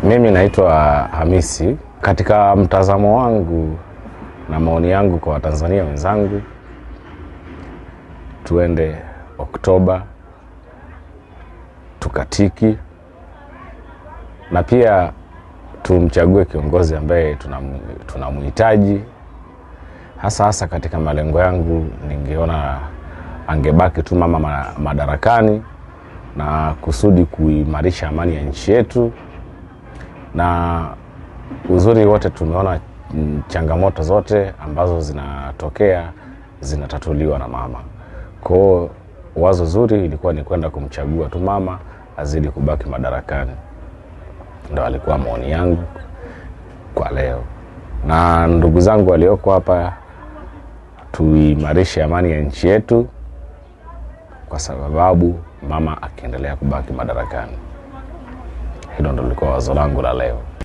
Mimi naitwa Hamisi. Katika mtazamo wangu na maoni yangu kwa Watanzania wenzangu, tuende Oktoba tukatiki, na pia tumchague kiongozi ambaye tunamhitaji. Hasa katika malengo yangu, ningeona angebaki tu mama madarakani na kusudi kuimarisha amani ya nchi yetu. Na uzuri wote tumeona changamoto zote ambazo zinatokea zinatatuliwa na mama. Kwa wazo zuri ilikuwa ni kwenda kumchagua tu mama azidi kubaki madarakani. Ndio alikuwa maoni yangu kwa leo. Na ndugu zangu walioko hapa, tuimarishe amani ya nchi yetu, kwa sababu mama akiendelea kubaki madarakani. Hilo ndio lilikuwa wazo langu la leo.